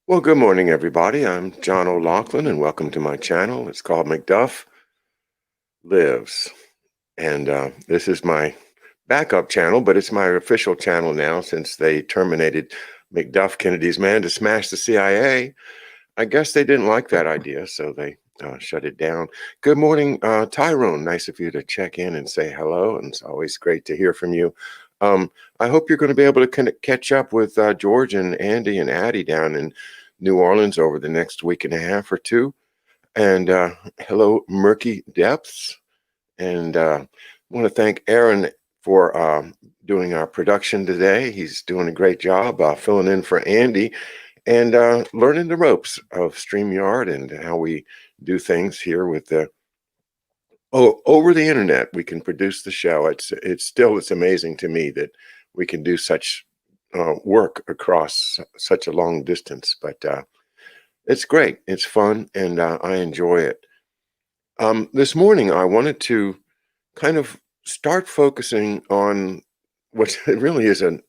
Well, good morning, everybody. I'm John O'Loughlin, and welcome to my channel. It's called McDuff Lives. And this is my backup channel, but it's my official channel now since they terminated McDuff, Kennedy's man, to smash the CIA. I guess they didn't like that idea, so they shut it down. Good morning, Tyrone. Nice of you to check in and say hello, and it's always great to hear from you. I hope you're going to be able to catch up with George and Andy and Addie down in New Orleans over the next week and a half or two. And hello, Murky Depths. And I want to thank Aaron for doing our production today. He's doing a great job filling in for Andy and learning the ropes of StreamYard and how we do things here with the over the internet. We can produce the show. It's amazing to me that we can do such work across such a long distance, but it's great. It's fun, and I enjoy it. This morning, I wanted to kind of start focusing on what really is a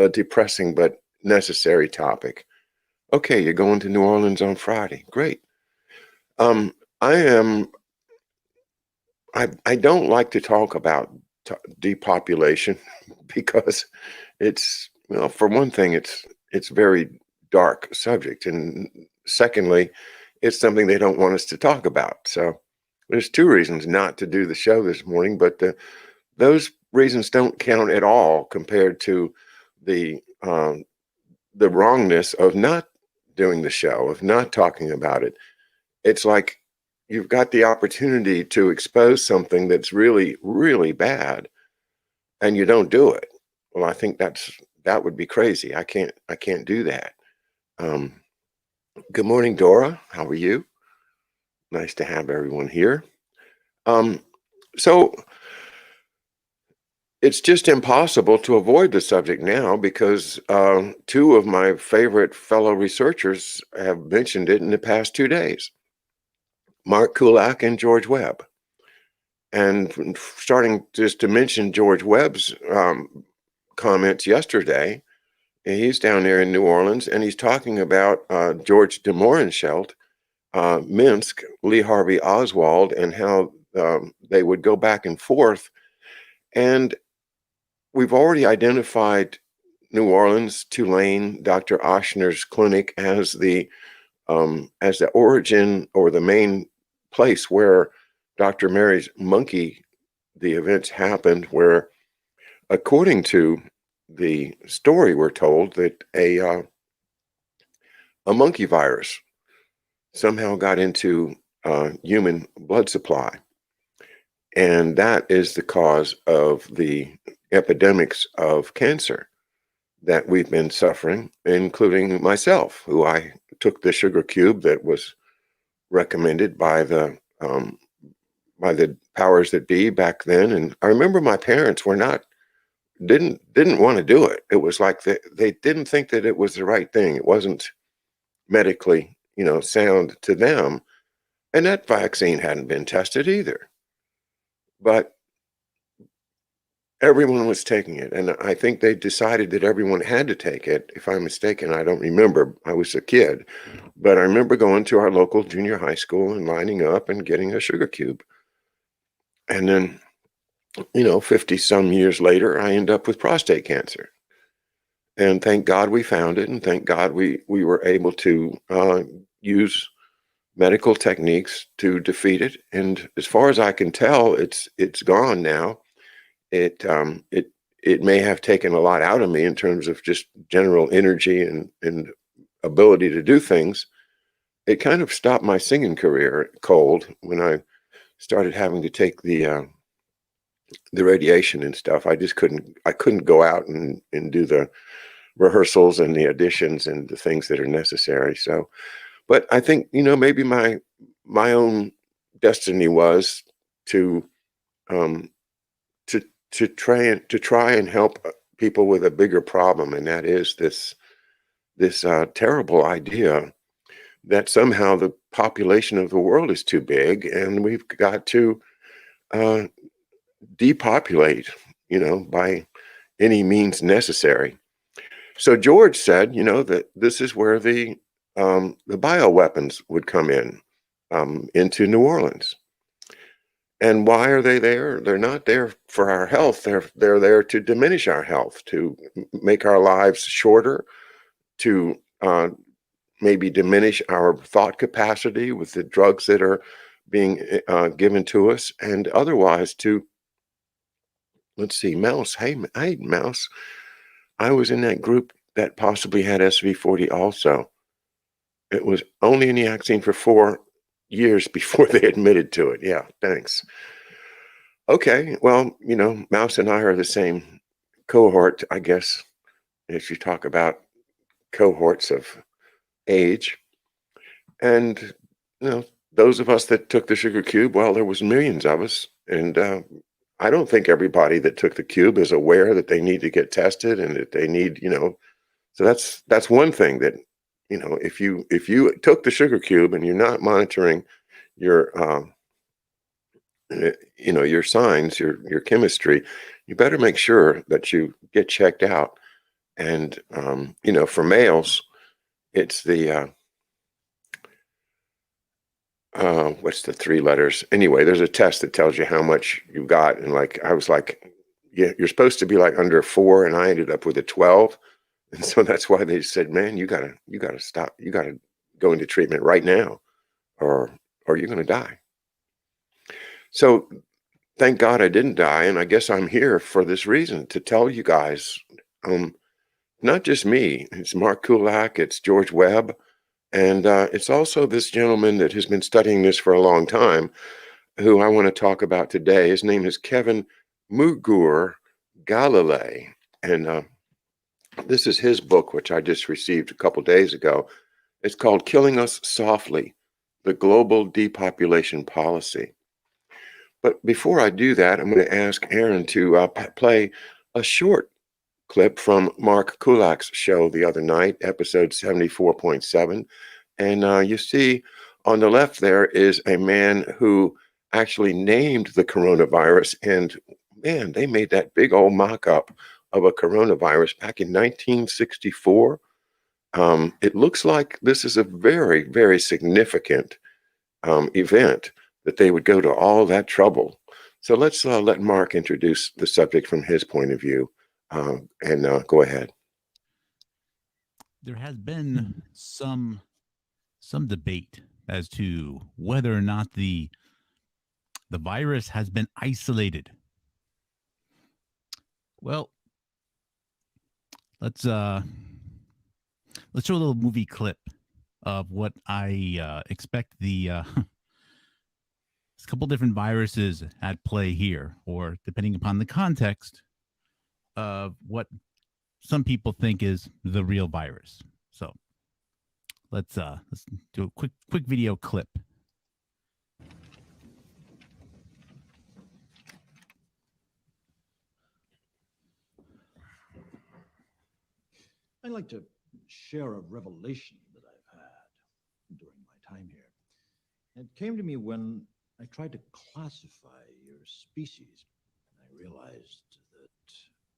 depressing but necessary topic. Okay, you're going to New Orleans on Friday. Great. I am. I don't like to talk about depopulation because for one thing, it's very dark subject, and secondly, it's something they don't want us to talk about. So there's two reasons not to do the show this morning, but those reasons don't count at all compared to the wrongness of not doing the show, of not talking about it. It's like you've got the opportunity to expose something that's really, really bad, and you don't do it. Well, I think that would be crazy. I can't do that. Um, Good morning, Dora. How are you? Nice to have everyone here. Um, so it's just impossible to avoid the subject now because two of my favorite fellow researchers have mentioned it in the past 2 days, Mark Kulak and George Webb. And starting just to mention George Webb's comments yesterday, he's down there in New Orleans, and he's talking about George de Mohrenschildt, Minsk, Lee Harvey Oswald, and how they would go back and forth. And we've already identified New Orleans, Tulane, Dr. Ochsner's clinic as the origin or the main place where Dr. Mary's monkey, the events happened, where, according to the story, we're told that a monkey virus somehow got into human blood supply. And that is the cause of the epidemics of cancer that we've been suffering, including myself, who I took the sugar cube that was recommended by the powers that be back then. And I remember my parents didn't want to do it. It was like they didn't think that it was the right thing. It wasn't medically, sound to them. And that vaccine hadn't been tested either. But everyone was taking it. And I think they decided that everyone had to take it. If I'm mistaken, I don't remember. I was a kid. But I remember going to our local junior high school and lining up and getting a sugar cube. And then, 50 some years later, I end up with prostate cancer. And thank God we found it. And thank God we were able to use medical techniques to defeat it. And as far as I can tell, it's gone now. It may have taken a lot out of me in terms of just general energy and ability to do things. It kind of stopped my singing career cold when I started having to take the radiation and stuff. I couldn't go out and do the rehearsals and the auditions and the things that are necessary. So, but I think, maybe my own destiny was to um, try and help people with a bigger problem, and that is this terrible idea that somehow the population of the world is too big, and we've got to uh, depopulate, by any means necessary. So George said, that this is where the the bioweapons would come in into New Orleans. And why are they there? They're not there for our health. They're there to diminish our health, to make our lives shorter, to maybe diminish our thought capacity with the drugs that are being given to us, and otherwise to, let's see, Mouse. Hey, Mouse. I was in that group that possibly had SV40 also. It was only in the vaccine for 4 years before they admitted to it. Yeah, thanks. Okay, well, Mouse and I are the same cohort, I guess, if you talk about cohorts of age. And, you know, those of us that took the sugar cube, well, there was millions of us. And I don't think everybody that took the cube is aware that they need to get tested and that they need, so that's one thing that, if you took the sugar cube and you're not monitoring your your signs, your chemistry, you better make sure that you get checked out. And for males, it's the what's the 3 letters? Anyway, there's a test that tells you how much you got, and like I was like, yeah, you're supposed to be like under 4, and I ended up with a 12, and so that's why they said, man, you gotta stop, you gotta go into treatment right now, or you're gonna die. So thank God I didn't die, and I guess I'm here for this reason, to tell you guys, not just me. It's Mark Kulak, it's George Webb, and it's also this gentleman that has been studying this for a long time, who I want to talk about today. His name is Kevin Mugur Galalae, and this is his book, which I just received a couple days ago. It's called Killing Us Softly: The Global Depopulation Policy. But before I do that, I'm going to ask Aaron to play a short clip from Mark Kulak's show the other night, episode 74.7. And you see on the left there is a man who actually named the coronavirus. And man, they made that big old mock-up of a coronavirus back in 1964. It looks like this is a very, very significant event that they would go to all that trouble. So let's let Mark introduce the subject from his point of view, and go ahead. There has been some debate as to whether or not the virus has been isolated. Well, let's show a little movie clip of what I expect the there's a couple different viruses at play here, or depending upon the context of what some people think is the real virus. So let's do a quick video clip. I'd like to share a revelation that I've had during my time here. It came to me when I tried to classify your species. I realized that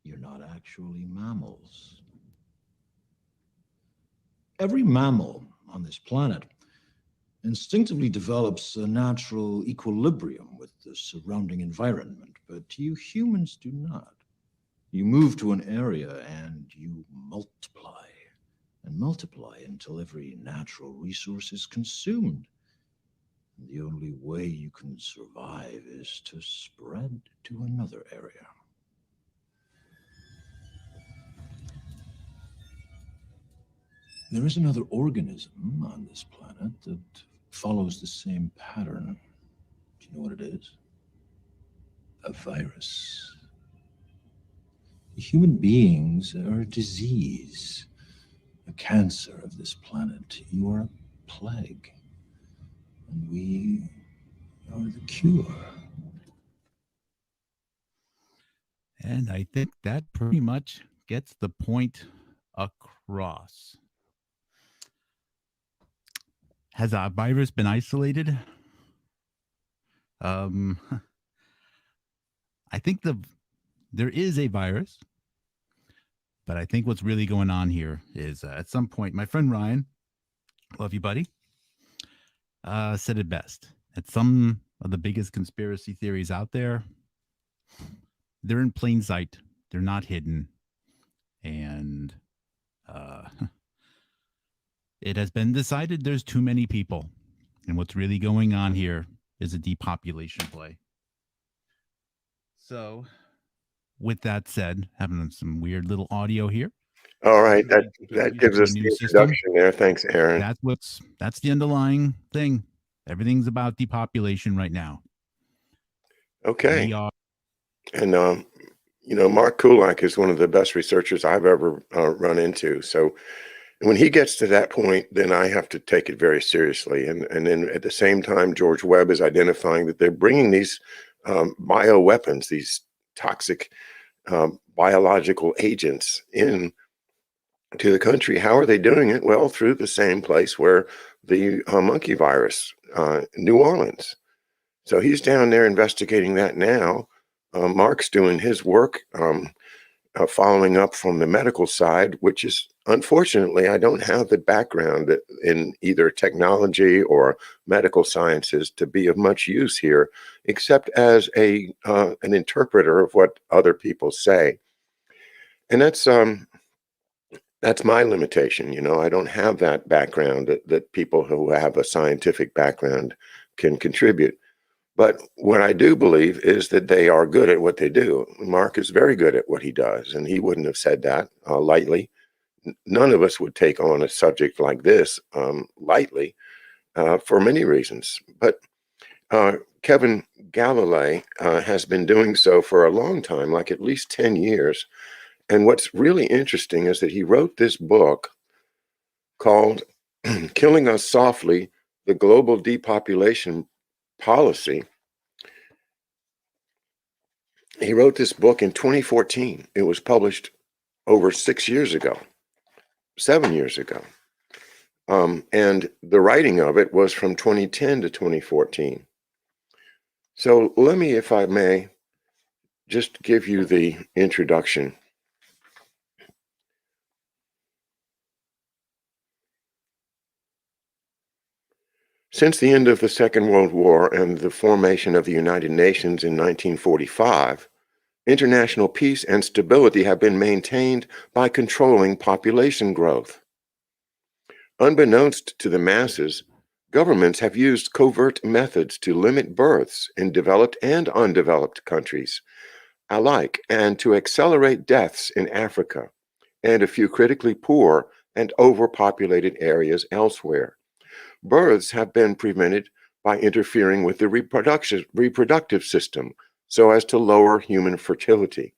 you're not actually mammals. Every mammal on this planet instinctively develops a natural equilibrium with the surrounding environment, but you humans do not. You move to an area and you multiply and multiply until every natural resource is consumed. And the only way you can survive is to spread to another area. There is another organism on this planet that follows the same pattern. Do you know what it is? A virus. Human beings are a disease, a cancer of this planet. You are a plague, and we are the cure. And I think that pretty much gets the point across. Has our virus been isolated? I think there is a virus, but I think what's really going on here is at some point, my friend Ryan Love you, buddy. Said it best. That some of the biggest conspiracy theories out there, they're in plain sight. They're not hidden. And it has been decided there's too many people. And what's really going on here is a depopulation play. So, with that said, having some weird little audio here. All right, that gives us the introduction there. Thanks, Aaron. That's the underlying thing. Everything's about depopulation right now. Okay. And Mark Kulak is one of the best researchers I've ever run into. So when he gets to that point, then I have to take it very seriously. And then at the same time, George Webb is identifying that they're bringing these bioweapons, these toxic biological agents in to the country. How are they doing it? Well, through the same place where the monkey virus, New Orleans. So he's down there investigating that now. Mark's doing his work, following up from the medical side, which is, unfortunately, I don't have the background in either technology or medical sciences to be of much use here, except as an interpreter of what other people say. And that's my limitation. I don't have that background that people who have a scientific background can contribute. But what I do believe is that they are good at what they do. Mark is very good at what he does, and he wouldn't have said that lightly. None of us would take on a subject like this lightly for many reasons. But Kevin Galalae has been doing so for a long time, like at least 10 years. And what's really interesting is that he wrote this book called Killing Us Softly, The Global Depopulation Policy. He wrote this book in 2014. It was published over 7 years ago. And the writing of it was from 2010 to 2014. So let me, if I may, just give you the introduction. Since the end of the Second World War and the formation of the United Nations in 1945, international peace and stability have been maintained by controlling population growth. Unbeknownst to the masses, governments have used covert methods to limit births in developed and undeveloped countries alike, and to accelerate deaths in Africa and a few critically poor and overpopulated areas elsewhere. Births have been prevented by interfering with the reproductive system so as to lower human fertility,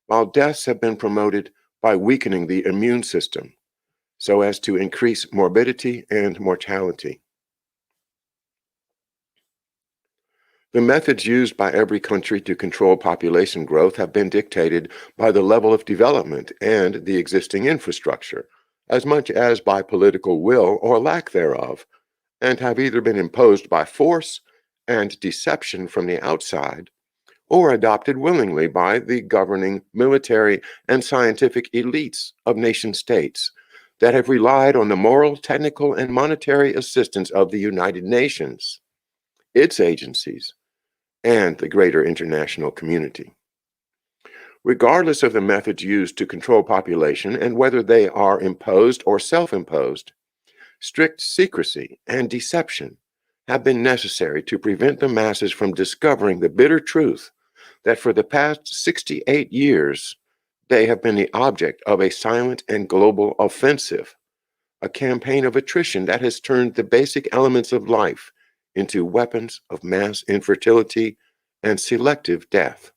while deaths have been promoted by weakening the immune system so as to increase morbidity and mortality. The methods used by every country to control population growth have been dictated by the level of development and the existing infrastructure, as much as by political will or lack thereof, and have either been imposed by force and deception from the outside, or adopted willingly by the governing military and scientific elites of nation-states that have relied on the moral, technical, and monetary assistance of the United Nations, its agencies, and the greater international community. Regardless of the methods used to control population and whether they are imposed or self-imposed, strict secrecy and deception have been necessary to prevent the masses from discovering the bitter truth that for the past 68 years, they have been the object of a silent and global offensive, a campaign of attrition that has turned the basic elements of life into weapons of mass infertility and selective death.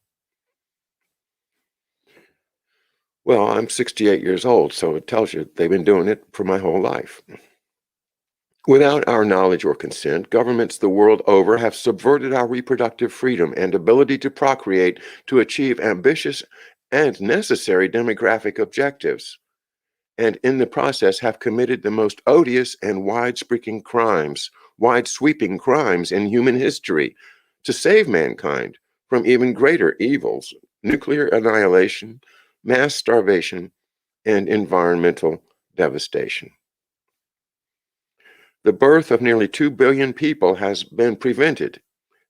Well, I'm 68 years old, so it tells you they've been doing it for my whole life. Without our knowledge or consent, governments the world over have subverted our reproductive freedom and ability to procreate to achieve ambitious and necessary demographic objectives, and in the process have committed the most odious and wide-sweeping crimes in human history to save mankind from even greater evils: nuclear annihilation, mass starvation, and environmental devastation. the birth of nearly 2 billion people has been prevented,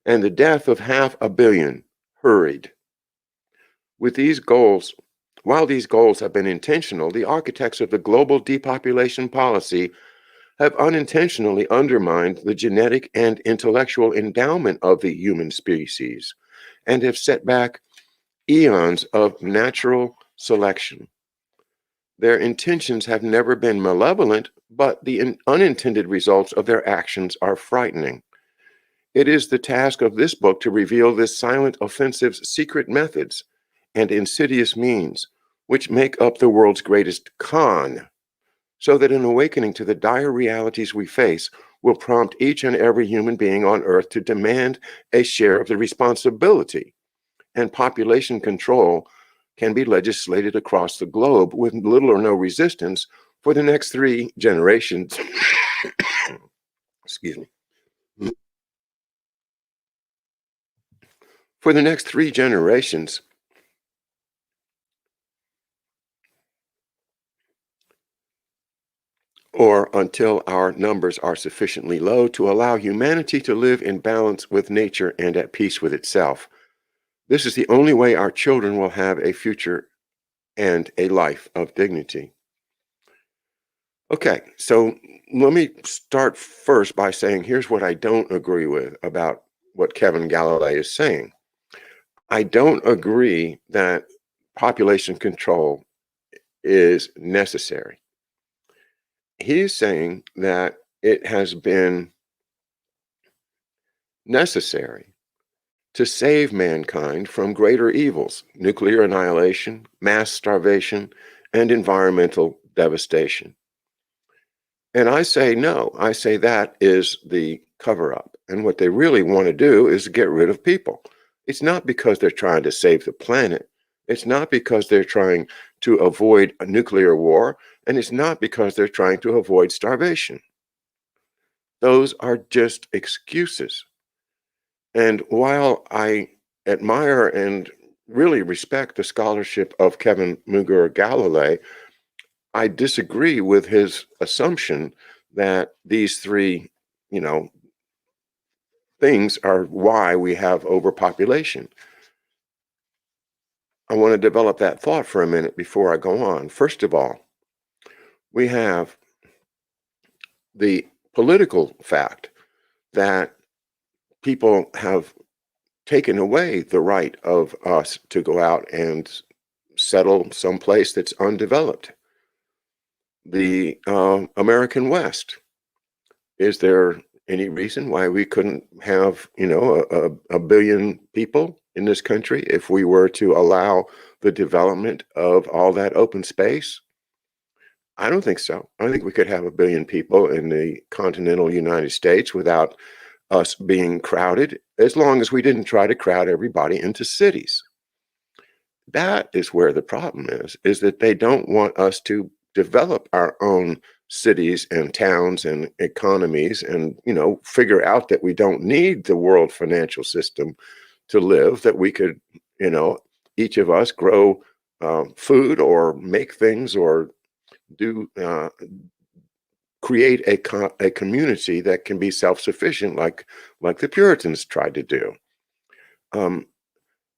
and the death of 500 million hurried. With these goals, while these goals have been intentional, the architects of the global depopulation policy have unintentionally undermined the genetic and intellectual endowment of the human species and have set back eons of natural selection. Their intentions have never been malevolent, but the unintended results of their actions are frightening. It is the task of this book to reveal this silent offensive's secret methods and insidious means, which make up the world's greatest con, so that an awakening to the dire realities we face will prompt each and every human being on Earth to demand a share of the responsibility, and population control can be legislated across the globe with little or no resistance for the next 3 generations. Excuse me. For the next 3 generations, or until our numbers are sufficiently low to allow humanity to live in balance with nature and at peace with itself. This is the only way our children will have a future and a life of dignity. Okay, so let me start first by saying here's what I don't agree with about what Kevin Galalae is saying. I don't agree that population control is necessary. He's saying that it has been necessary to save mankind from greater evils, nuclear annihilation, mass starvation, and environmental devastation. And I say no. I say that is the cover-up. And what they really want to do is get rid of people. It's not because they're trying to save the planet. It's not because they're trying to avoid a nuclear war. And it's not because they're trying to avoid starvation. Those are just excuses. And while I admire and really respect the scholarship of Kevin Munger Galalae, I disagree with his assumption that these 3, things are why we have overpopulation. I want to develop that thought for a minute before I go on. First of all, we have the political fact that people have taken away the right of us to go out and settle someplace that's undeveloped. The American West. Is there any reason why we couldn't have, a billion people in this country if we were to allow the development of all that open space? I don't think so. I think we could have a billion people in the continental United States without us being crowded, as long as we didn't try to crowd everybody into cities. That is where the problem is that they don't want us to develop our own cities and towns and economies and, figure out that we don't need the world financial system to live, that we could, each of us grow food or make things or do create a community that can be self-sufficient like the Puritans tried to do.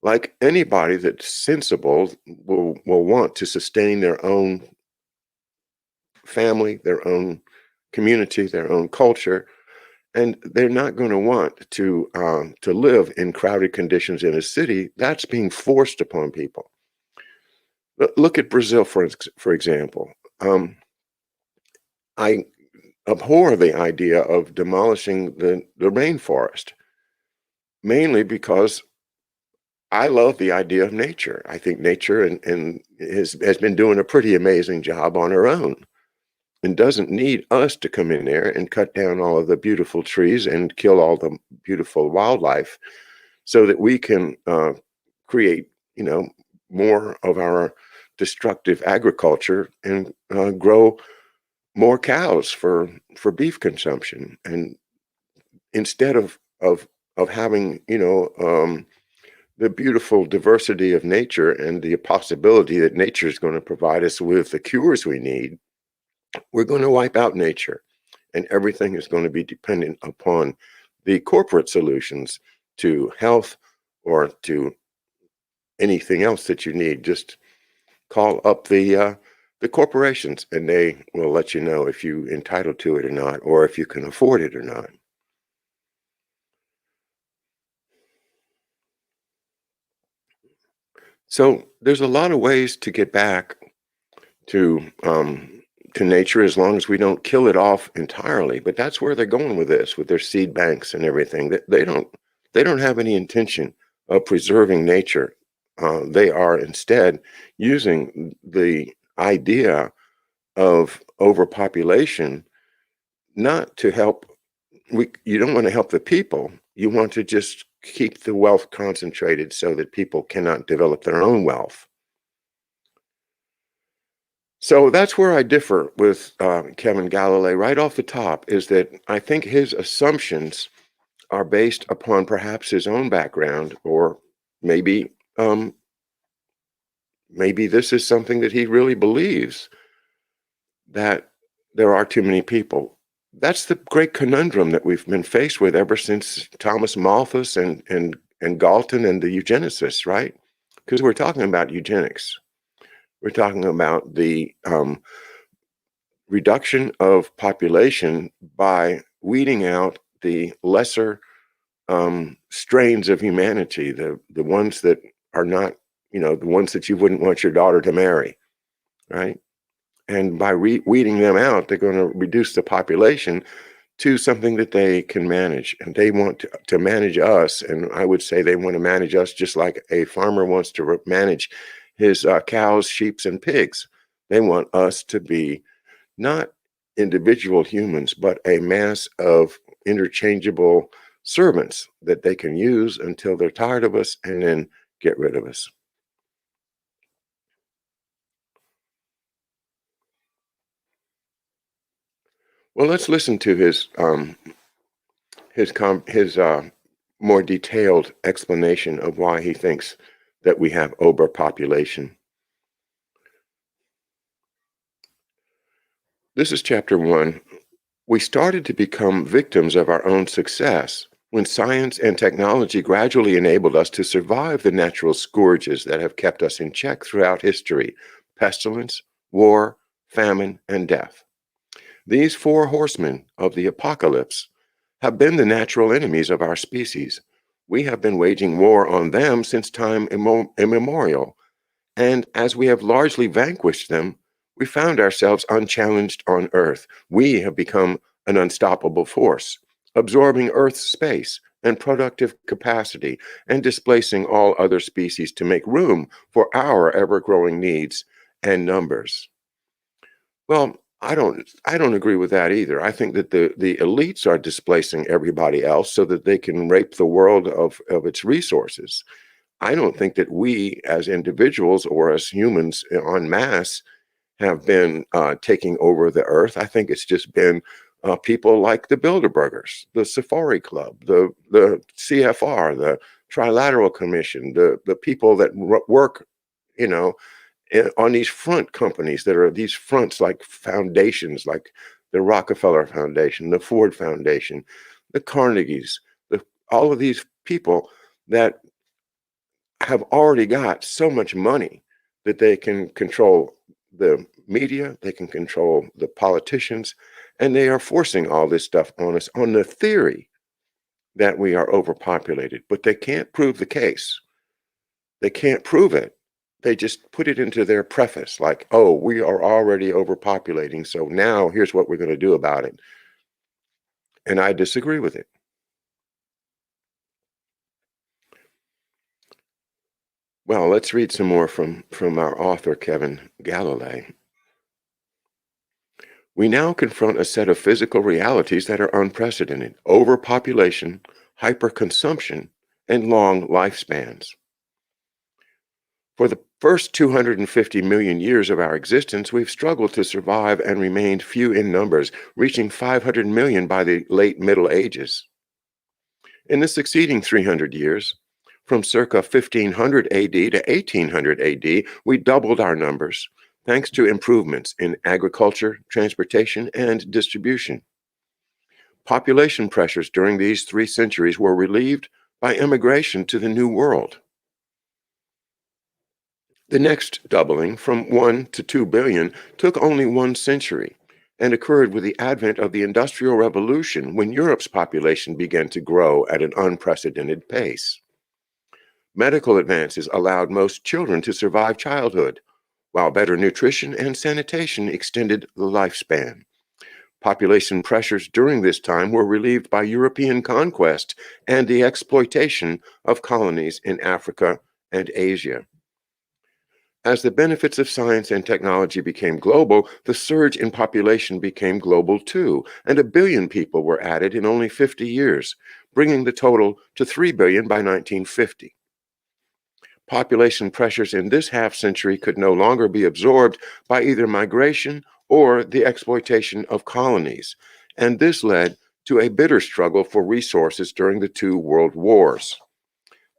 Like anybody that's sensible will want to sustain their own family, their own community, their own culture, and they're not going to want to live in crowded conditions in a city. That's being forced upon people. Look at Brazil, for example. I abhor the idea of demolishing the rainforest, mainly because I love the idea of nature. I think nature and has been doing a pretty amazing job on her own and doesn't need us to come in there and cut down all of the beautiful trees and kill all the beautiful wildlife so that we can create, more of our destructive agriculture and grow more cows for beef consumption. And instead of having, the beautiful diversity of nature and the possibility that nature is going to provide us with the cures we need, we're going to wipe out nature and everything is going to be dependent upon the corporate solutions to health or to anything else that you need. Just call up the corporations, and they will let you know if you're entitled to it or not, or if you can afford it or not. So there's a lot of ways to get back to nature as long as we don't kill it off entirely. But that's where they're going with this, with their seed banks and everything. They don't have any intention of preserving nature. They are instead using the idea of overpopulation not to help. You don't want to help the people. You want to just keep the wealth concentrated so that people cannot develop their own wealth. So that's where I differ with Kevin Galalae right off the top, is that I think his assumptions are based upon perhaps his own background, or maybe maybe this is something that he really believes, that there are too many people. That's the great conundrum that we've been faced with ever since Thomas Malthus and Galton and the eugenicists, right? Because we're talking about eugenics. We're talking about the reduction of population by weeding out the lesser strains of humanity, the ones that are not, the ones that you wouldn't want your daughter to marry, right? And by weeding them out, they're going to reduce the population to something that they can manage. And they want to manage us. And I would say they want to manage us just like a farmer wants to manage his cows, sheep, and pigs. They want us to be not individual humans, but a mass of interchangeable servants that they can use until they're tired of us and then get rid of us. Well, let's listen to his more detailed explanation of why he thinks that we have overpopulation. This is chapter 1. We started to become victims of our own success when science and technology gradually enabled us to survive the natural scourges that have kept us in check throughout history: pestilence, war, famine, and death. These four horsemen of the apocalypse have been the natural enemies of our species. We have been waging war on them since time immemorial, and as we have largely vanquished them, we found ourselves unchallenged on Earth. We have become an unstoppable force, absorbing Earth's space and productive capacity and displacing all other species to make room for our ever-growing needs and numbers. Well, I don't agree with that either. I think that the elites are displacing everybody else so that they can rape the world of its resources. I don't think that we as individuals or as humans en masse have been taking over the earth. I think it's just been people like the Bilderbergers, the Safari Club, the CFR, the Trilateral Commission, the people that work, on these front companies that are these fronts, like foundations, like the Rockefeller Foundation, the Ford Foundation, the Carnegies, all of these people that have already got so much money that they can control the media, they can control the politicians, and they are forcing all this stuff on us on the theory that we are overpopulated. But they can't prove the case. They can't prove it. They just put it into their preface like, oh, we are already overpopulating, so now here's what we're going to do about it. And I disagree with it. Well, let's read some more from our author, Kevin Galalae. We now confront a set of physical realities that are unprecedented: overpopulation, hyperconsumption, and long lifespans. For the first 250 million years of our existence, we've struggled to survive and remained few in numbers, reaching 500 million by the late Middle Ages. In the succeeding 300 years, from circa 1500 AD to 1800 AD, we doubled our numbers, thanks to improvements in agriculture, transportation, and distribution. Population pressures during these 3 centuries were relieved by immigration to the New World. The next doubling from 1 to 2 billion took only 1 century and occurred with the advent of the Industrial Revolution, when Europe's population began to grow at an unprecedented pace. Medical advances allowed most children to survive childhood, while better nutrition and sanitation extended the lifespan. Population pressures during this time were relieved by European conquest and the exploitation of colonies in Africa and Asia. As the benefits of science and technology became global, the surge in population became global too, and 1 billion people were added in only 50 years, bringing the total to 3 billion by 1950. Population pressures in this half-century could no longer be absorbed by either migration or the exploitation of colonies, and this led to a bitter struggle for resources during the 2 world wars,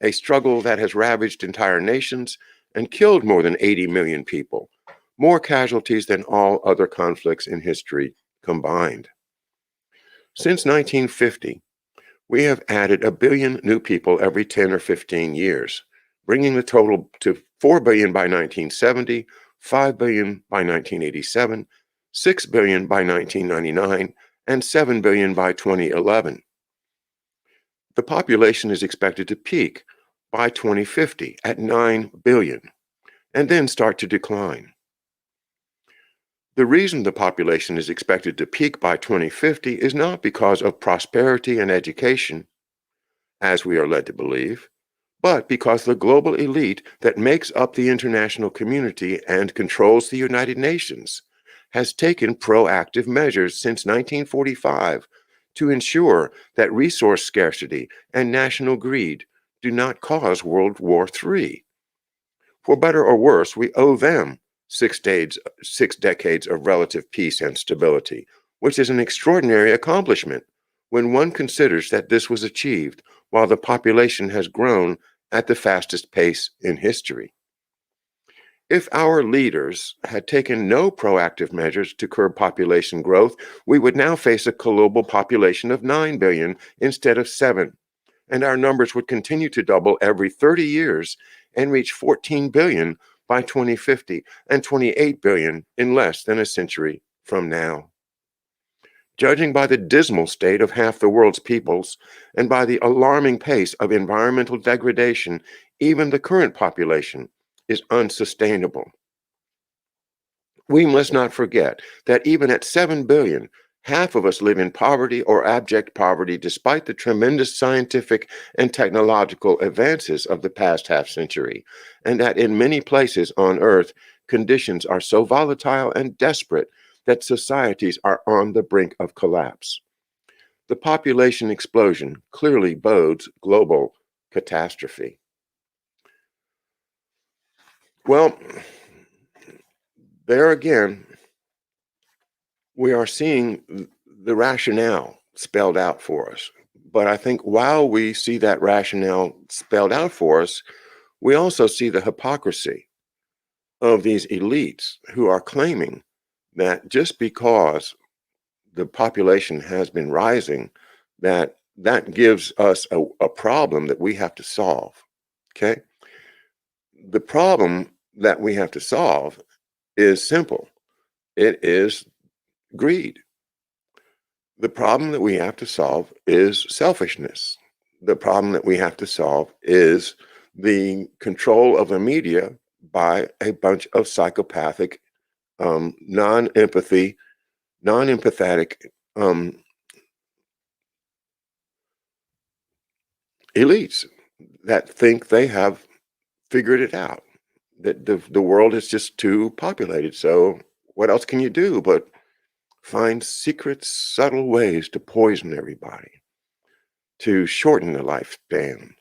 a struggle that has ravaged entire nations and killed more than 80 million people, more casualties than all other conflicts in history combined. Since 1950, we have added 1 billion new people every 10 or 15 years, bringing the total to 4 billion by 1970, 5 billion by 1987, 6 billion by 1999, and 7 billion by 2011. The population is expected to peak by 2050 at 9 billion, and then start to decline. The reason the population is expected to peak by 2050 is not because of prosperity and education, as we are led to believe, but because the global elite that makes up the international community and controls the United Nations has taken proactive measures since 1945 to ensure that resource scarcity and national greed do not cause World War III. For better or worse, we owe them 6 decades of relative peace and stability, which is an extraordinary accomplishment when one considers that this was achieved while the population has grown at the fastest pace in history. If our leaders had taken no proactive measures to curb population growth, we would now face a global population of 9 billion instead of 7, and our numbers would continue to double every 30 years and reach 14 billion by 2050 and 28 billion in less than a century from now. Judging by the dismal state of half the world's peoples and by the alarming pace of environmental degradation, even the current population is unsustainable. We must not forget that even at 7 billion, half of us live in poverty or abject poverty despite the tremendous scientific and technological advances of the past half century, and that in many places on Earth, conditions are so volatile and desperate that societies are on the brink of collapse. The population explosion clearly bodes global catastrophe. Well, there again, we are seeing the rationale spelled out for us. But I think while we see that rationale spelled out for us, we also see the hypocrisy of these elites who are claiming that just because the population has been rising, that gives us a problem that we have to solve. Okay? The problem that we have to solve is simple. It is greed. The problem that we have to solve is selfishness. The problem that we have to solve is the control of the media by a bunch of psychopathic, non-empathetic elites that think they have figured it out, that the world is just too populated. So what else can you do but find secret, subtle ways to poison everybody, to shorten the lifespan,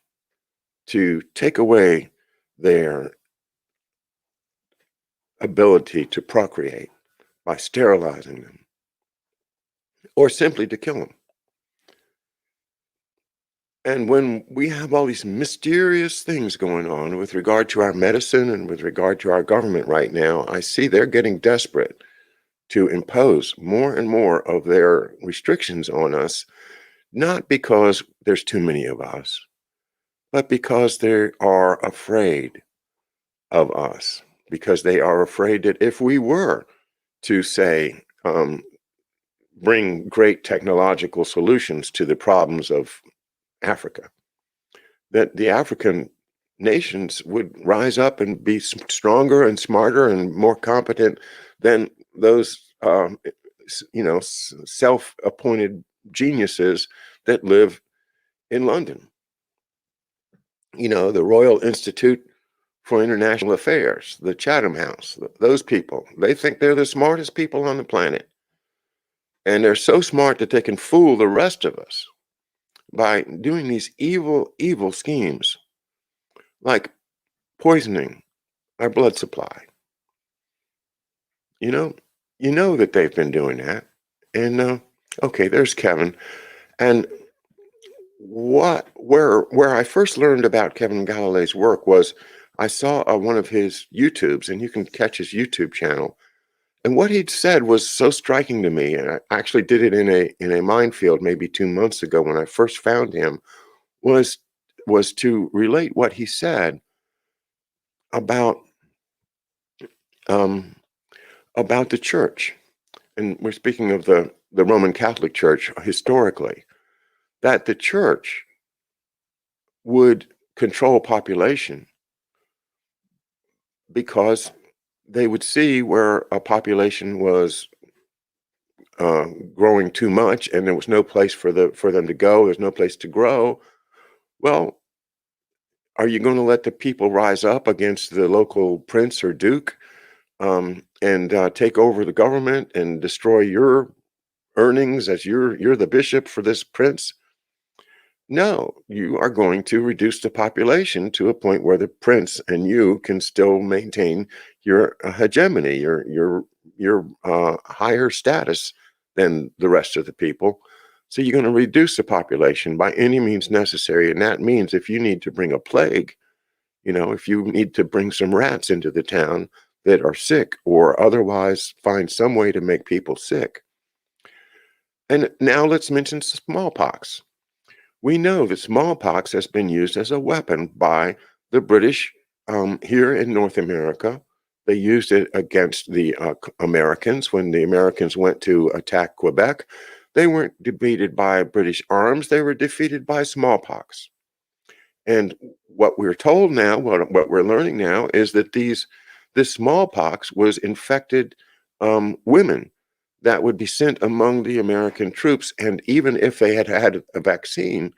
to take away their ability to procreate by sterilizing them, or simply to kill them. And when we have all these mysterious things going on with regard to our medicine and with regard to our government right now, I see they're getting desperate to impose more and more of their restrictions on us not because there's too many of us, but because they are afraid of us, because they are afraid that if we were to say, bring great technological solutions to the problems of Africa, that the African nations would rise up and be stronger and smarter and more competent than those, self-appointed geniuses that live in London. The Royal Institute for International Affairs, the Chatham House, those people, they think they're the smartest people on the planet. And they're so smart that they can fool the rest of us by doing these evil, evil schemes, like poisoning our blood supply. You know that they've been doing that. And okay, there's Kevin. And where I first learned about Kevin Gallalae's work was I saw one of his YouTubes, and you can catch his YouTube channel. And what he'd said was so striking to me, and I actually did it in a Mindfield maybe 2 months ago when I first found him, was to relate what he said about um, about the church. And we're speaking of the Roman Catholic Church historically, that the church would control population because they would see where a population was growing too much and there was no place for them to go, there's no place to grow. Well, are you going to let the people rise up against the local prince or duke, and take over the government and destroy your earnings as you're the bishop for this prince? No, you are going to reduce the population to a point where the prince and you can still maintain your hegemony, your higher status than the rest of the people. So you're going to reduce the population by any means necessary, and that means if you need to bring a plague, if you need to bring some rats into the town that are sick, or otherwise find some way to make people sick. And now let's mention smallpox. We know that smallpox has been used as a weapon by the British here in North America. They used it against the Americans when the Americans went to attack Quebec. They weren't defeated by British arms, they were defeated by smallpox. And what we're told now, what we're learning now, is that this smallpox was infected women that would be sent among the American troops. And even if they had had a vaccine,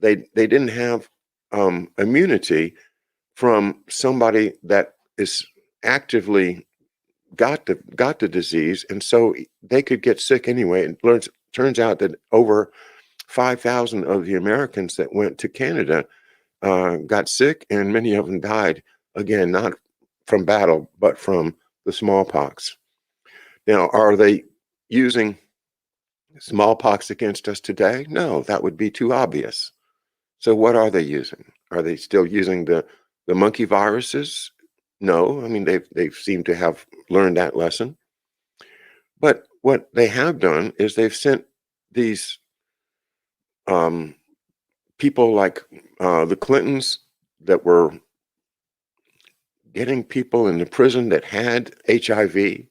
they didn't have immunity from somebody that is actively got the disease, and so they could get sick anyway. It turns out that over 5,000 of the Americans that went to Canada got sick, and many of them died, again, not from battle, but from the smallpox. Now, are they using smallpox against us today? No, that would be too obvious. So what are they using? Are they still using the monkey viruses? No, I mean, they've seemed to have learned that lesson. But what they have done is they've sent these people like the Clintons that were getting people into prison that had HIV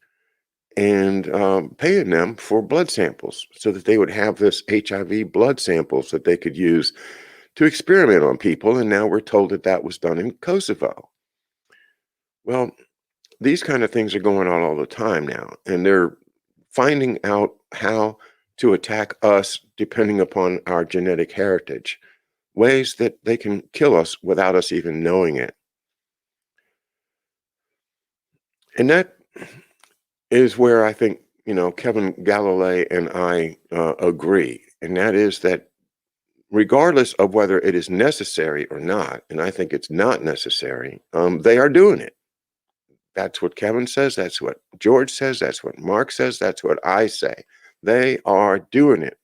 and paying them for blood samples so that they would have this HIV blood samples that they could use to experiment on people. And now we're told that that was done in Kosovo. Well, these kind of things are going on all the time now, and they're finding out how to attack us depending upon our genetic heritage, ways that they can kill us without us even knowing it. And that is where I think, Kevin Galalae and I agree. And that is that regardless of whether it is necessary or not, and I think it's not necessary, they are doing it. That's what Kevin says. That's what George says. That's what Mark says. That's what I say. They are doing it.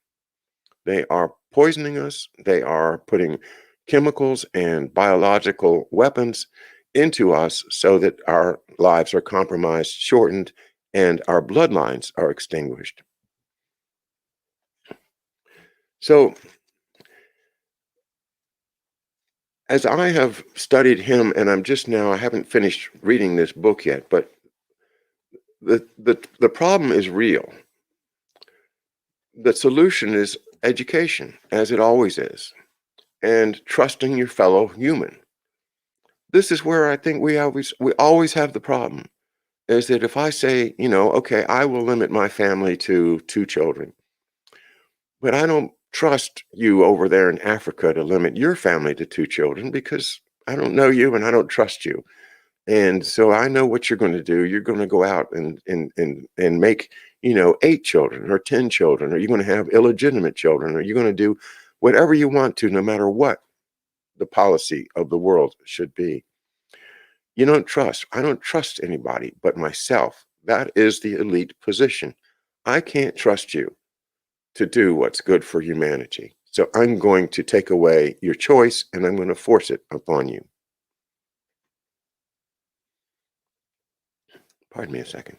They are poisoning us. They are putting chemicals and biological weapons into us so that our lives are compromised, shortened, and our bloodlines are extinguished. So as I have studied him, and I haven't finished reading this book yet, but the problem is real. The solution is education, as it always is, and trusting your fellow human. This is where I think we always have the problem, is that if I say, okay, I will limit my family to 2 children, but I don't trust you over there in Africa to limit your family to 2 children because I don't know you and I don't trust you. And so I know what you're going to do. You're going to go out and make, 8 children or 10 children, or you're going to have illegitimate children, or you're going to do whatever you want to, no matter what the policy of the world should be. I don't trust anybody but myself. That is the elite position. I can't trust you to do what's good for humanity. So I'm going to take away your choice and I'm going to force it upon you. Pardon me a second.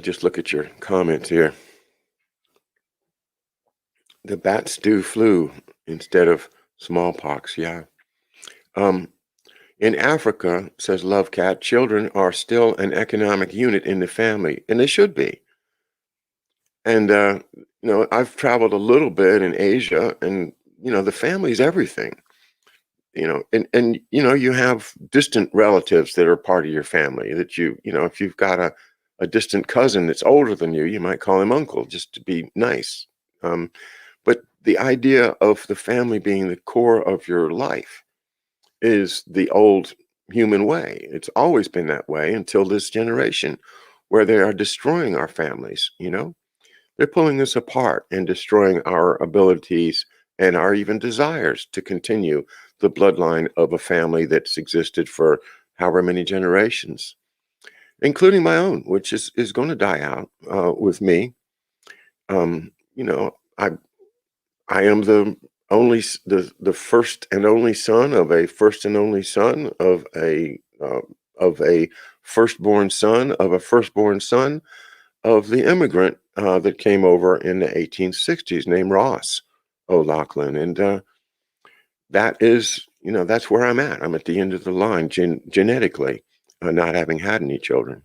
Just look at your comments here. The bats do flu instead of smallpox. Yeah. Um, in Africa, says Love Cat, children are still an economic unit in the family, and they should be. And I've traveled a little bit in Asia, and the family's everything. And you have distant relatives that are part of your family that if you've got a distant cousin that's older than you might call him uncle just to be nice. But the idea of the family being the core of your life is the old human way. It's always been that way until this generation where they are destroying our families. They're pulling us apart and destroying our abilities and our even desires to continue the bloodline of a family that's existed for however many generations, including my own, which is going to die out with me. Um, you know, I I am the first and only son of a first and only son of a firstborn son of a firstborn son of the immigrant that came over in the 1860s named Ross O'Loughlin. And that's where I'm at. I'm at the end of the line genetically, not having had any children.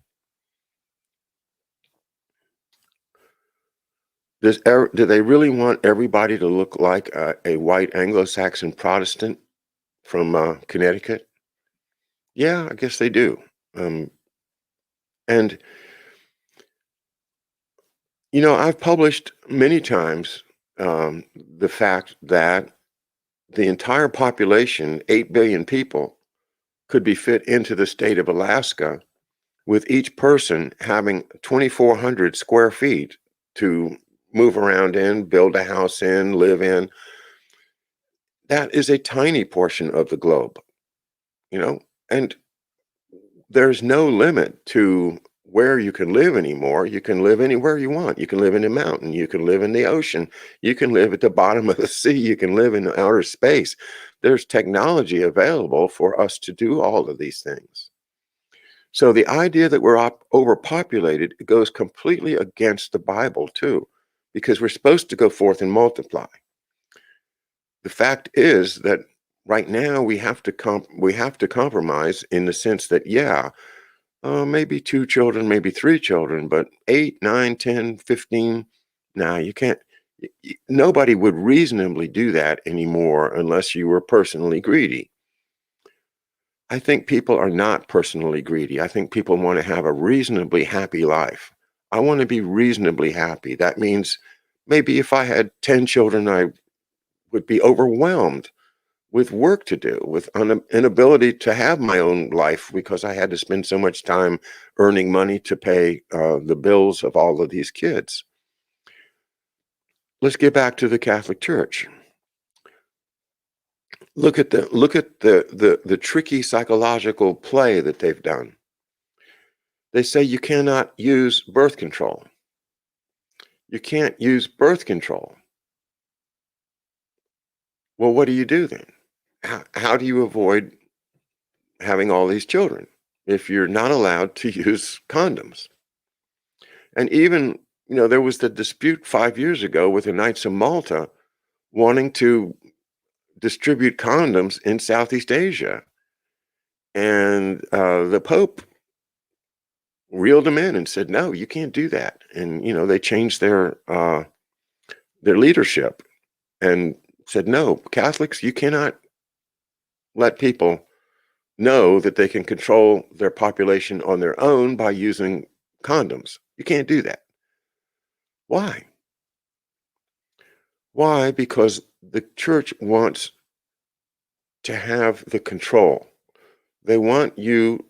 Do they really want everybody to look like a white Anglo-Saxon Protestant from Connecticut? Yeah, I guess they do. Um, and, I've published many times the fact that the entire population, 8 billion people, could be fit into the state of Alaska with each person having 2,400 square feet to move around in, build a house in, live in. That is a tiny portion of the globe, you know, and there's no limit to where you can live anymore. You can live anywhere you want. You can live in a mountain. You can live in the ocean. You can live at the bottom of the sea. You can live in outer space. There's technology available for us to do all of these things. So the idea that we're overpopulated goes completely against the Bible too, because we're supposed to go forth and multiply. The fact is that right now we have to compromise in the sense that maybe 2 children, maybe 3 children, but 8, 9, 10, 15. Nah, you can't. Nobody would reasonably do that anymore unless you were personally greedy. I think people are not personally greedy. I think people want to have a reasonably happy life. I want to be reasonably happy. That means maybe if I had 10 children, I would be overwhelmed with work to do, with an inability to have my own life because I had to spend so much time earning money to pay the bills of all of these kids. Let's get back to the Catholic Church. Look at the tricky psychological play that they've done. They say you cannot use birth control. You can't use birth control. Well, what do you do then? How do you avoid having all these children if you're not allowed to use condoms. And even, there was the dispute 5 years ago with the Knights of Malta wanting to distribute condoms in Southeast Asia. And the Pope reeled them in and said, no, you can't do that. And, they changed their leadership and said, no, Catholics, you cannot let people know that they can control their population on their own by using condoms. You can't do that. Why? Why? Because the church wants to have the control. They want you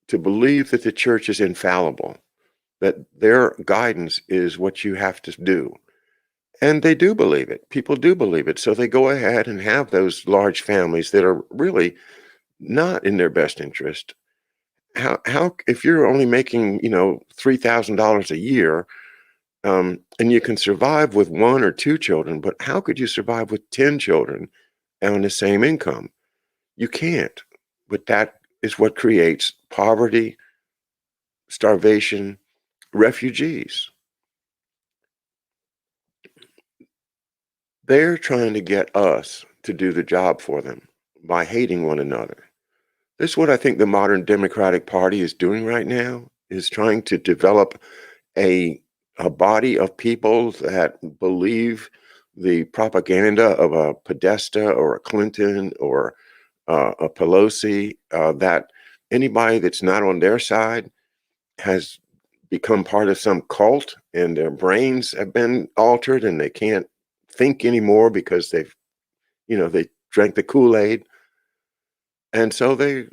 to believe that the church is infallible, that their guidance is what you have to do. And they do believe it. People do believe it. So they go ahead and have those large families that are really not in their best interest. How if you're only making, $3,000 a year, and you can survive with 1 or 2 children, but how could you survive with 10 children on the same income? You can't. But that is what creates poverty, starvation, refugees. They're trying to get us to do the job for them by hating one another. This is what I think the modern Democratic Party is doing right now, is trying to develop a body of people that believe the propaganda of a Podesta or a Clinton or a Pelosi, that anybody that's not on their side has become part of some cult and their brains have been altered and they can't think anymore because they drank the Kool-Aid. And so they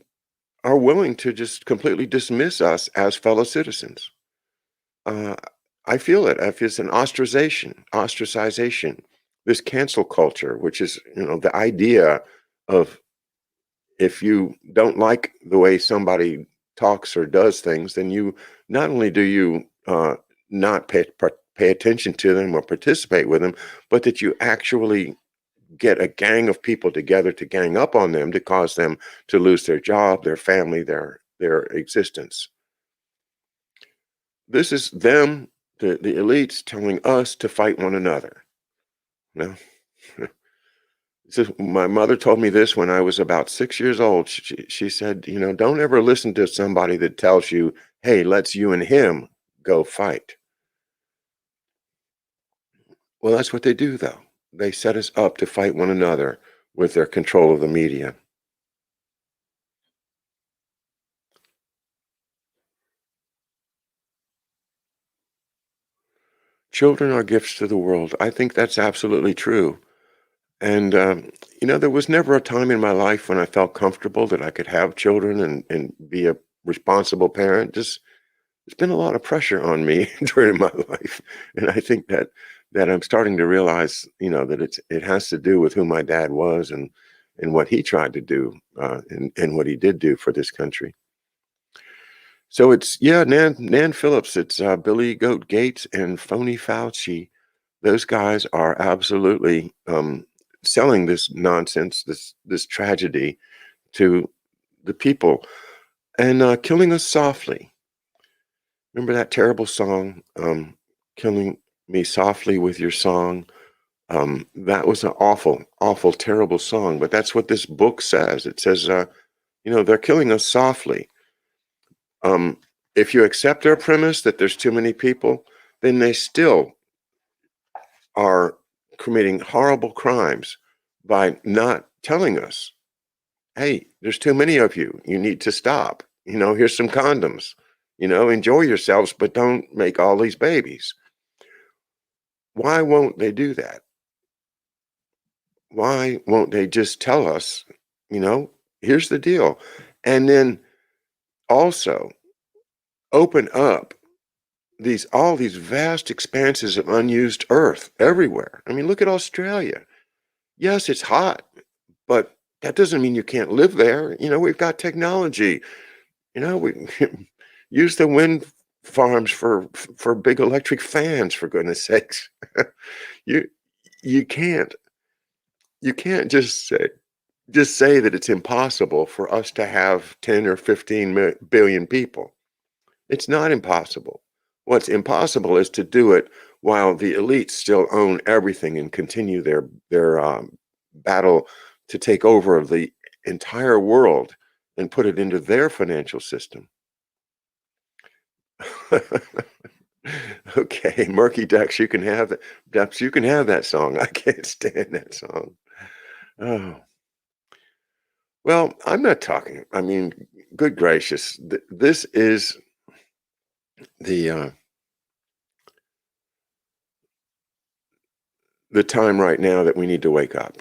are willing to just completely dismiss us as fellow citizens. Uh, I feel it. It's an ostracization, this cancel culture, which is, the idea of if you don't like the way somebody talks or does things, then you not only do you not pay attention to them or participate with them, but that you actually get a gang of people together to gang up on them to cause them to lose their job, their family, their existence. This is them, the elites, telling us to fight one another. No. My mother told me this when I was about 6 years old. She said, don't ever listen to somebody that tells you, hey, let's you and him go fight. Well, that's what they do, though. They set us up to fight one another with their control of the media. Children are gifts to the world. I think that's absolutely true. And, there was never a time in my life when I felt comfortable that I could have children and be a responsible parent. Just, there's been a lot of pressure on me during my life. And I think that I'm starting to realize, that it has to do with who my dad was and what he tried to do and what he did do for this country. So it's, Nan Phillips, it's Billy Goat Gates and Phony Fauci. Those guys are absolutely selling this nonsense, this tragedy to the people and killing us softly. Remember that terrible song, Killing Me Softly with Your Song? That was an awful, awful, terrible song. But that's what this book says. It says, they're killing us softly. If you accept their premise that there's too many people, then they still are committing horrible crimes by not telling us, hey, there's too many of you. You need to stop. Here's some condoms. Enjoy yourselves, but don't make all these babies. Why won't they do that? Why won't they just tell us, here's the deal? And then also open up all these vast expanses of unused earth everywhere. I mean, look at Australia. Yes, it's hot, but that doesn't mean you can't live there. We've got technology. We use the wind farms for big electric fans, for goodness sakes. You can't just say, just say that it's impossible for us to have 10 or 15 billion people. It's not impossible. What's impossible is to do it while the elites still own everything and continue their battle to take over the entire world and put it into their financial system. Okay, Murky Ducks, you can have that. Ducks, you can have that song. I can't stand that song. Oh. Well, I'm not talking. I mean, good gracious, this is the time right now that we need to wake up.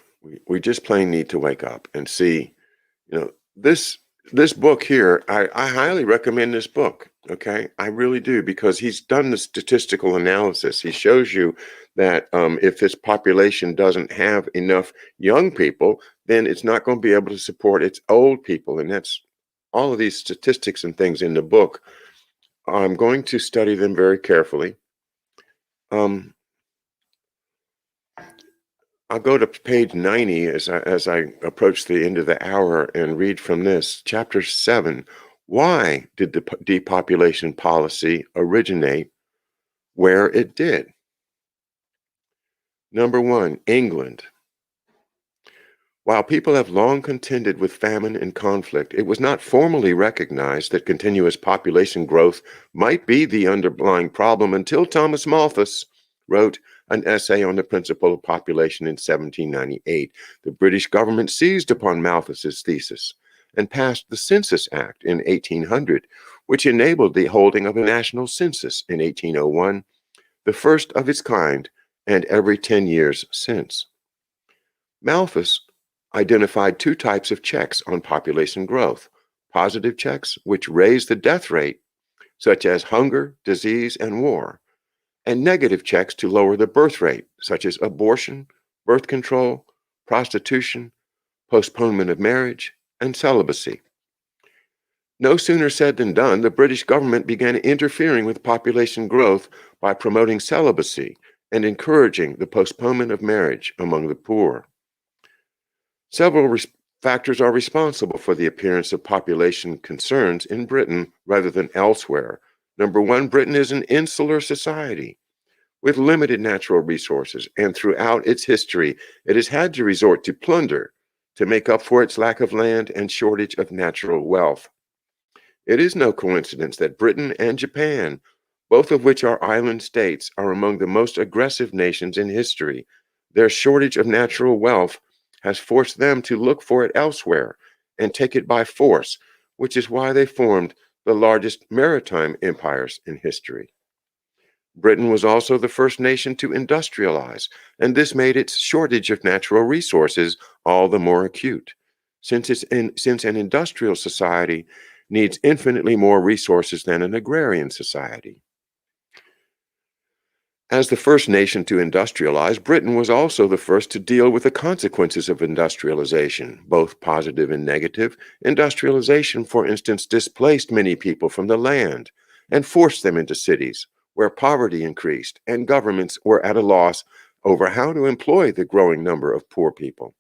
We just plain need to wake up and see, this book here. I highly recommend this book. Okay, I really do, because he's done the statistical analysis. He shows you that if this population doesn't have enough young people, then it's not going to be able to support its old people, and that's all of these statistics and things in the book. I'm going to study them very carefully. I'll go to page 90 as I approach the end of the hour and read from this. Chapter 7. Why did the depopulation policy originate where it did? Number 1, England. While people have long contended with famine and conflict, it was not formally recognized that continuous population growth might be the underlying problem until Thomas Malthus wrote an essay on the principle of population in 1798. The British government seized upon Malthus's thesis and passed the Census Act in 1800, which enabled the holding of a national census in 1801, the first of its kind, and every 10 years since. Malthus identified 2 types of checks on population growth: positive checks, which raise the death rate, such as hunger, disease, and war, and negative checks to lower the birth rate, such as abortion, birth control, prostitution, postponement of marriage, and celibacy. No sooner said than done. The British government began interfering with population growth by promoting celibacy and encouraging the postponement of marriage among the poor. Several factors are responsible for the appearance of population concerns in Britain rather than elsewhere. Number 1, Britain is an insular society with limited natural resources, and throughout its history, it has had to resort to plunder to make up for its lack of land and shortage of natural wealth. It is no coincidence that Britain and Japan, both of which are island states, are among the most aggressive nations in history. Their shortage of natural wealth has forced them to look for it elsewhere and take it by force, which is why they formed the largest maritime empires in history. Britain was also the first nation to industrialize, and this made its shortage of natural resources all the more acute, since an industrial society needs infinitely more resources than an agrarian society. As the first nation to industrialize, Britain was also the first to deal with the consequences of industrialization, both positive and negative. Industrialization, for instance, displaced many people from the land and forced them into cities, where poverty increased and governments were at a loss over how to employ the growing number of poor people.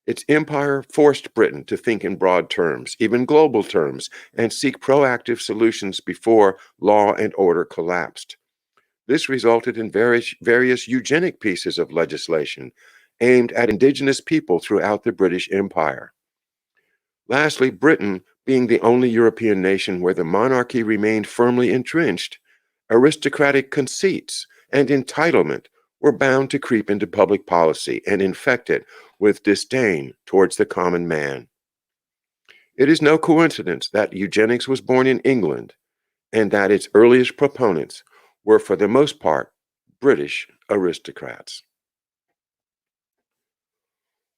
Its empire forced Britain to think in broad terms, even global terms, and seek proactive solutions before law and order collapsed. This resulted in various eugenic pieces of legislation aimed at indigenous people throughout the British Empire. Lastly, Britain, being the only European nation where the monarchy remained firmly entrenched, aristocratic conceits and entitlement were bound to creep into public policy and infect it with disdain towards the common man. It is no coincidence that eugenics was born in England and that its earliest proponents were, for the most part, British aristocrats.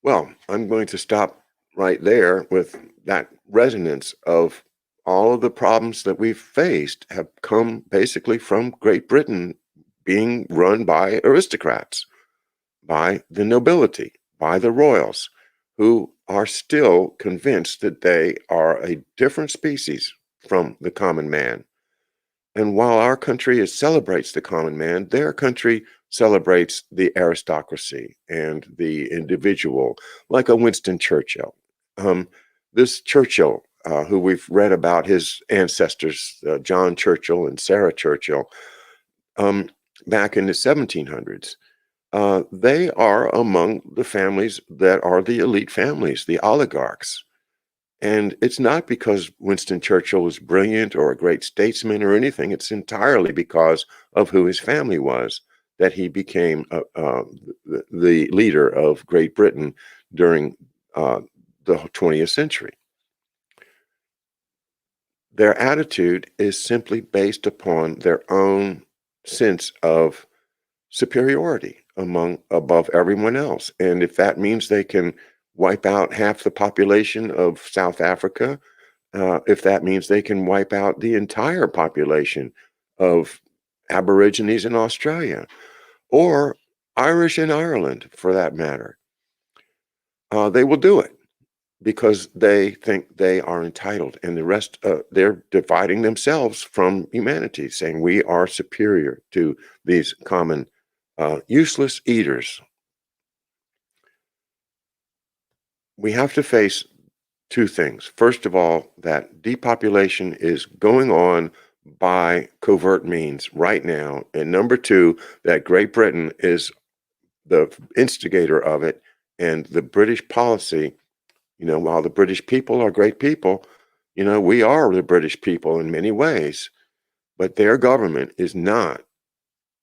Well, I'm going to stop right there with that resonance of all of the problems that we've faced have come basically from Great Britain being run by aristocrats, by the nobility, by the royals, who are still convinced that they are a different species from the common man. And while our country celebrates the common man, their country celebrates the aristocracy and the individual, like a Winston Churchill. This Churchill, who we've read about his ancestors, John Churchill and Sarah Churchill, back in the 1700s, they are among the families that are the elite families, the oligarchs. And it's not because Winston Churchill was brilliant or a great statesman or anything. It's entirely because of who his family was that he became the leader of Great Britain during the 20th century. Their attitude is simply based upon their own sense of superiority above everyone else. And if that means they can wipe out half the population of South Africa, if that means they can wipe out the entire population of Aborigines in Australia, or Irish in Ireland for that matter, they will do it because they think they are entitled, and the rest, they're dividing themselves from humanity, saying we are superior to these common useless eaters. We have to face two things. First of all, that depopulation is going on by covert means right now. And number two, that Great Britain is the instigator of it, and the British policy, while the British people are great people, we are the British people in many ways, but their government is not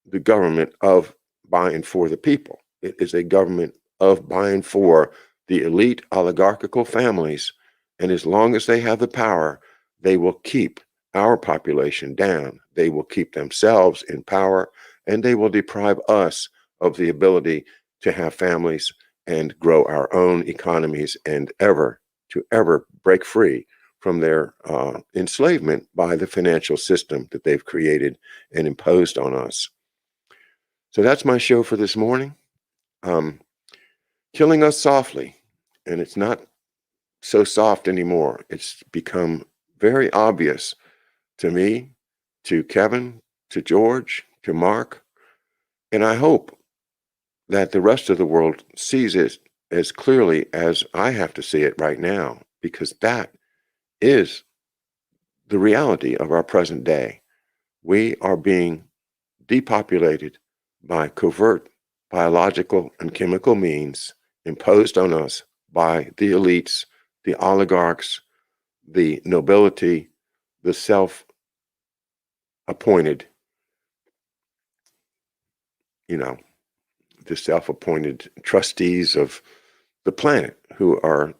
the government of by and for the people. It is a government of by and for the elite oligarchical families. And as long as they have the power, they will keep our population down. They will keep themselves in power, and they will deprive us of the ability to have families and grow our own economies and ever break free from their enslavement by the financial system that they've created and imposed on us. So that's my show for this morning. Killing us softly, and it's not so soft anymore. It's become very obvious to me, to Kevin, to George, to Mark, and I hope that the rest of the world sees it as clearly as I have to see it right now, because that is the reality of our present day. We are being depopulated by covert biological and chemical means imposed on us by the elites, the oligarchs, the nobility, the self-appointed, the self-appointed trustees of the planet who are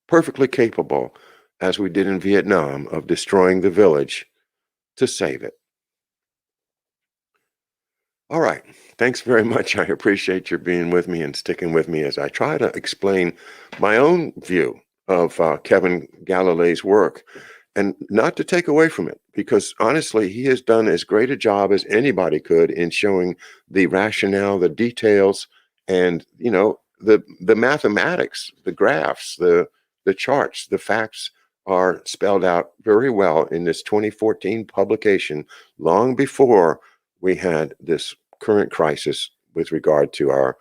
perfectly capable, as we did in Vietnam, of destroying the village to save it. All right. Thanks very much. I appreciate your being with me and sticking with me as I try to explain my own view of Kevin Galalae's work, and not to take away from it, because honestly, he has done as great a job as anybody could in showing the rationale, the details, and the mathematics, the graphs, the charts, the facts are spelled out very well in this 2014 publication, long before we had this current crisis with regard to our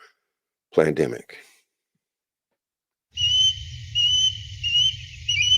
pandemic.